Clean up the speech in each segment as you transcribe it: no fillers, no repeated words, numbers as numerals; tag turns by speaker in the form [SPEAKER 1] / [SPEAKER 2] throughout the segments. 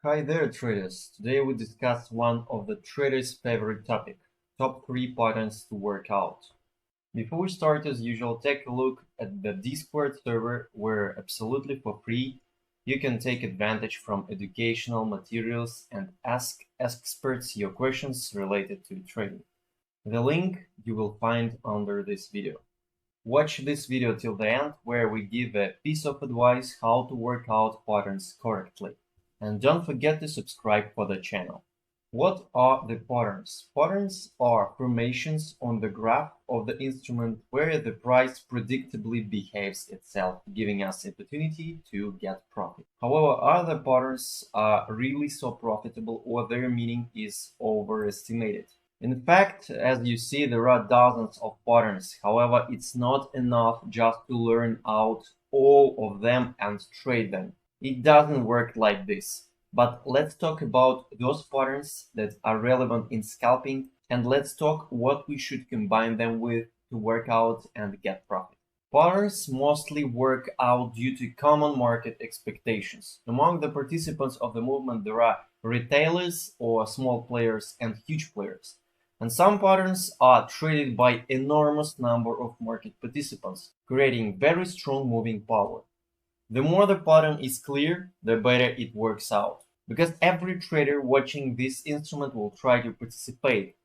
[SPEAKER 1] Hi there traders, today we discuss one of the traders' favorite topic, top 3 patterns to work out. Before we start as usual, take a look at the Discord server where absolutely for free you can take advantage from educational materials and ask experts your questions related to trading. The link you will find under this video. Watch this video till the end where we give a piece of advice how to work out patterns correctly. And don't forget to subscribe for the channel. What are the patterns? Patterns are formations on the graph of the instrument where the price predictably behaves itself, giving us opportunity to get profit. However, other patterns are really so profitable or their meaning is overestimated. In fact, as you see, there are dozens of patterns. However, it's not enough just to learn out all of them and trade them. It doesn't work like this. But let's talk about those patterns that are relevant in scalping, and let's talk what we should combine them with to work out and get profit. Patterns mostly work out due to common market expectations. Among the participants of the movement, there are retailers or small players and huge players. And some patterns are traded by enormous number of market participants, creating very strong moving power. The more the pattern is clear, the better it works out. Because every trader watching this instrument will try to participate.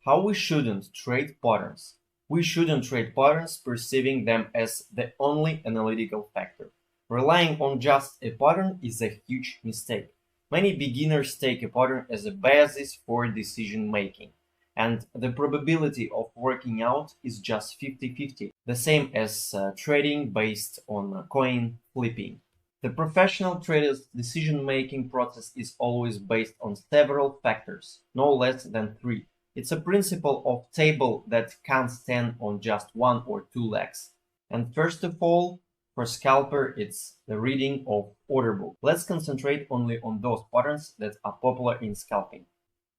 [SPEAKER 1] How we shouldn't trade patterns? We shouldn't trade patterns perceiving them as the only analytical factor. Relying on just a pattern is a huge mistake. Many beginners take a pattern as a basis for decision making. And the probability of working out is just 50-50, the same as trading based on coin flipping. The professional trader's decision-making process is always based on several factors, no less than 3. It's a principle of table that can't stand on just one or two legs. And first of all, for scalper, it's the reading of order book. Let's concentrate only on those patterns that are popular in scalping.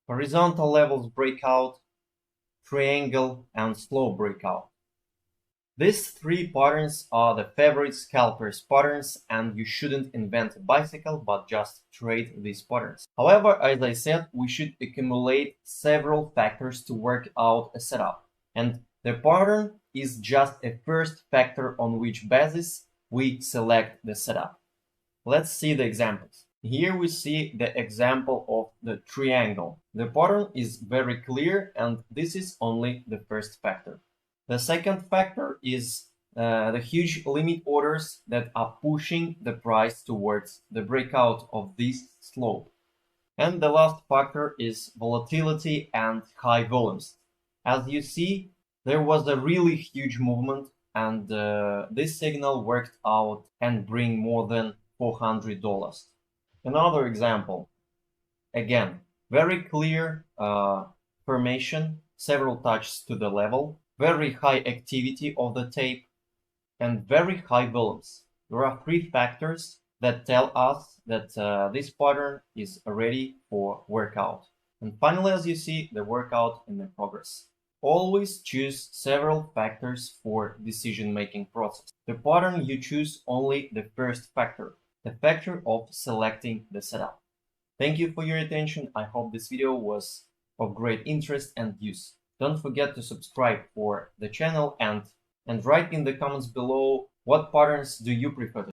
[SPEAKER 1] Horizontal levels breakout, triangle, and slow breakout. These 3 patterns are the favorite scalpers patterns, and you shouldn't invent a bicycle but just trade these patterns. However, as I said, we should accumulate several factors to work out a setup, and the pattern is just a first factor on which basis we select the setup. Let's see the examples. Here we see the example of the triangle. The pattern is very clear, and this is only the first factor. The second factor is the huge limit orders that are pushing the price towards the breakout of this slope. And the last factor is volatility and high volumes. As you see, there was a really huge movement, and this signal worked out and bring more than $400. Another example, again, very clear formation, several touches to the level, very high activity of the tape, and very high volumes. There are 3 factors that tell us that this pattern is ready for workout. And finally, as you see, the workout in the progress. Always choose several factors for decision-making process. The pattern you choose only the first factor, the factor of selecting the setup. Thank you for your attention. I hope this video was of great interest and use. Don't forget to subscribe for the channel and write in the comments below what patterns do you prefer.